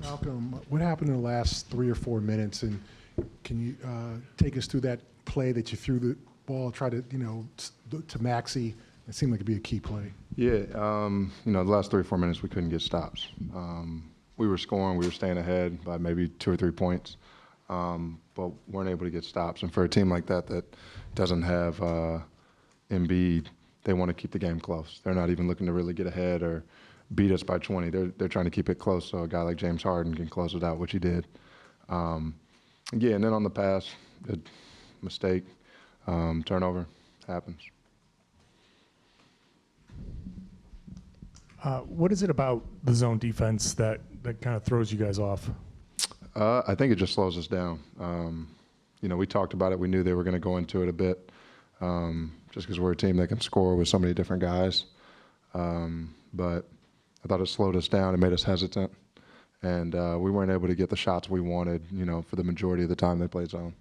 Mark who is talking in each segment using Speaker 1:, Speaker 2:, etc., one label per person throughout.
Speaker 1: Malcolm, what happened in the last 3 or 4 minutes, and can you take us through that play that you threw the ball, try to, to Maxey? It seemed like it'd be a key play.
Speaker 2: Yeah, the last 3 or 4 minutes we couldn't get stops. We were scoring, we were staying ahead by maybe 2 or 3 points, but weren't able to get stops. And for a team like that doesn't have Embiid, they want to keep the game close. They're not even looking to really get ahead or beat us by 20. They're trying to keep it close so a guy like James Harden can close it out, which he did. And then on the pass, a mistake, turnover, happens.
Speaker 3: What is it about the zone defense that kind of throws you guys off?
Speaker 2: I think it just slows us down. We talked about it. We knew they were going to go into it a bit just because we're a team that can score with so many different guys. But I thought it slowed us down. It made us hesitant. And we weren't able to get the shots we wanted, for the majority of the time they played zone.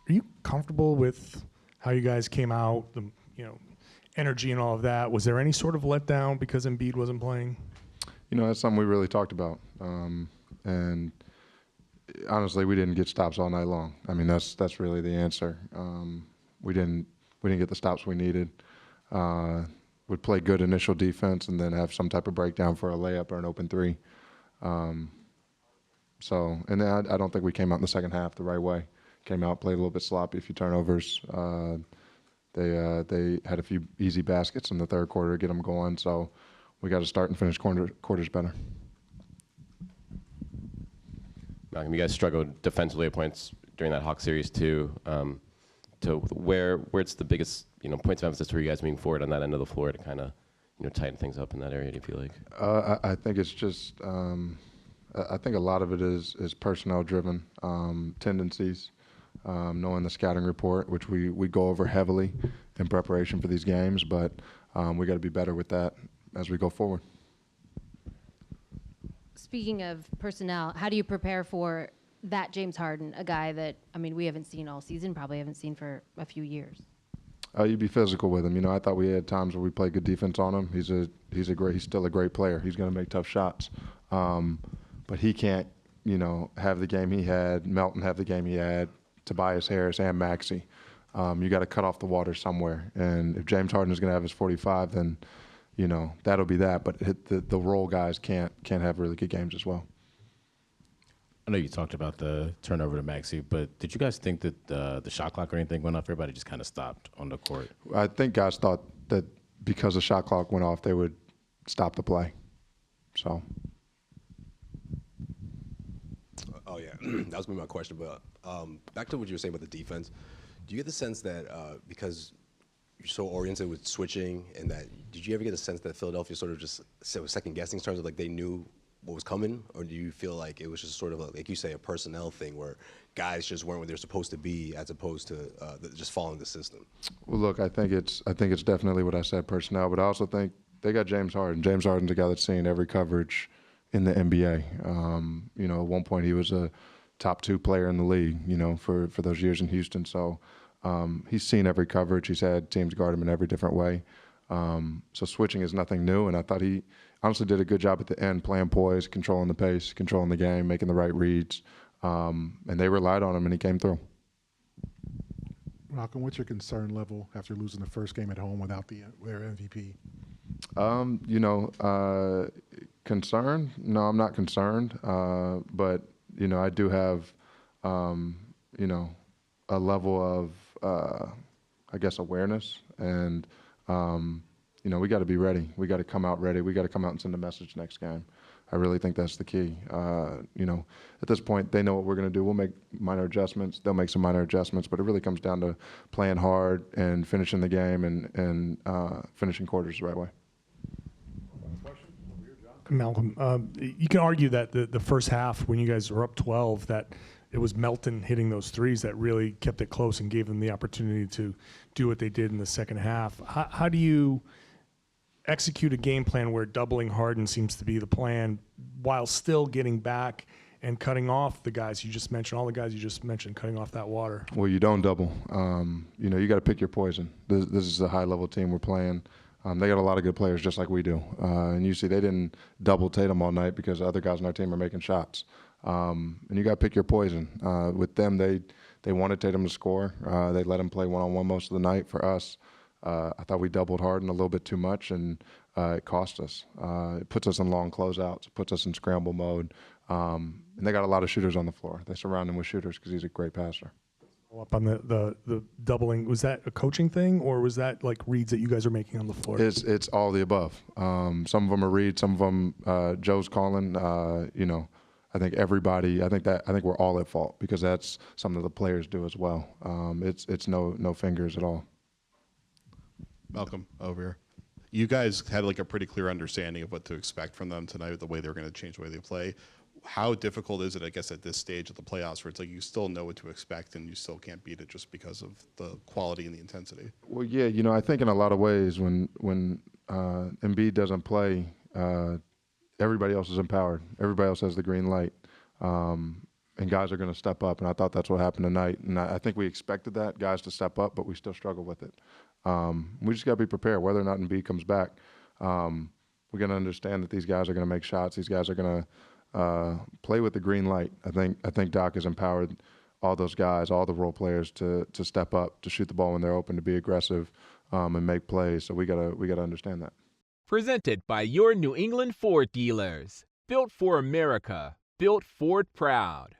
Speaker 3: Are you comfortable with how you guys came out, the energy and all of that? Was there any sort of letdown because Embiid wasn't playing?
Speaker 2: That's something we really talked about. And honestly, we didn't get stops all night long. I mean, that's really the answer. We didn't get the stops we needed. Would play good initial defense and then have some type of breakdown for a layup or an open three. And then I don't think we came out in the second half the right way. Came out, played a little bit sloppy, a few turnovers. They had a few easy baskets in the third quarter to get them going. So we got to start and finish quarters better.
Speaker 4: Malcolm, you guys struggled defensively at points during that Hawks series too. To where it's the biggest points of emphasis for you guys moving forward on that end of the floor to kind of tighten things up in that area? Do you feel like?
Speaker 2: I think it's just I think a lot of it is personnel driven tendencies. Knowing the scouting report, which we go over heavily in preparation for these games, but we got to be better with that as we go forward.
Speaker 5: Speaking of personnel, how do you prepare for that James Harden, a guy that, we haven't seen all season, probably haven't seen for a few years?
Speaker 2: You'd be physical with him. I thought we had times where we played good defense on him. He's still a great player. He's going to make tough shots, but he can't, have the game he had. Melton have the game he had. Tobias Harris and Maxey. You got to cut off the water somewhere. And if James Harden is going to have his 45, then that'll be that. But the role guys can't have really good games as well.
Speaker 6: I know you talked about the turnover to Maxey, but did you guys think that the shot clock or anything went off? Everybody just kind of stopped on the court.
Speaker 2: I think guys thought that because the shot clock went off, they would stop the play. So.
Speaker 7: Oh, yeah. That was my question. But back to what you were saying about the defense, do you get the sense that because you're so oriented with switching and that, did you ever get the sense that Philadelphia sort of just was second-guessing in terms of like they knew what was coming? Or do you feel like it was just sort of, like you say, a personnel thing where guys just weren't where they're supposed to be as opposed to just following the system?
Speaker 2: Well, look, I think it's definitely what I said, personnel, but I also think they got James Harden. James Harden's a guy that's seen every coverage in the NBA. At one point he was a top 2 player in the league, for those years in Houston. So he's seen every coverage. He's had teams guard him in every different way. So switching is nothing new, and I thought he honestly did a good job at the end, playing poise, controlling the pace, controlling the game, making the right reads, and they relied on him, and he came through.
Speaker 1: Malcolm, what's your concern level after losing the first game at home without their MVP?
Speaker 2: Concerned? No, I'm not concerned. But, I do have, a level of, awareness. And, we got to be ready. We got to come out ready. We got to come out and send a message next game. I really think that's the key. At this point, they know what we're going to do. We'll make minor adjustments. They'll make some minor adjustments. But it really comes down to playing hard and finishing the game and finishing quarters the right way.
Speaker 3: Malcolm, you can argue that the first half, when you guys were up 12, that it was Melton hitting those threes that really kept it close and gave them the opportunity to do what they did in the second half. How do you execute a game plan where doubling Harden seems to be the plan while still getting back and cutting off the guys you just mentioned, all the guys you just mentioned, cutting off that water?
Speaker 2: Well, you don't double. You got to pick your poison. This is a high-level team we're playing. They got a lot of good players just like we do. And you see they didn't double Tatum all night because other guys on our team are making shots. And you got to pick your poison. With them, they wanted Tatum to score. They let him play one-on-one most of the night. For us, I thought we doubled Harden a little bit too much, and it cost us. It puts us in long closeouts. It puts us in scramble mode. And they got a lot of shooters on the floor. They surround him with shooters because he's a great passer.
Speaker 3: Up on the doubling, was that a coaching thing, or was that like reads that you guys are making on the floor?
Speaker 2: It's all the above. Some of them are reads, some of them Joe's calling. I think everybody. I think we're all at fault because that's something the players do as well. It's no fingers at all.
Speaker 8: Malcolm, over here. You guys had like a pretty clear understanding of what to expect from them tonight, the way they were going to change the way they play. How difficult is it, I guess, at this stage of the playoffs where it's like you still know what to expect and you still can't beat it just because of the quality and the intensity?
Speaker 2: Well, yeah, I think in a lot of ways when Embiid doesn't play, everybody else is empowered. Everybody else has the green light. And guys are going to step up, and I thought that's what happened tonight. And I think we expected that, guys to step up, but we still struggle with it. We just got to be prepared. Whether or not Embiid comes back, we're going to understand that these guys are going to make shots. These guys are going to play with the green light. I think Doc has empowered all those guys, all the role players to step up, to shoot the ball when they're open, to be aggressive, and make plays. So we gotta understand that.
Speaker 9: Presented by your New England Ford dealers. Built for America. Built Ford proud.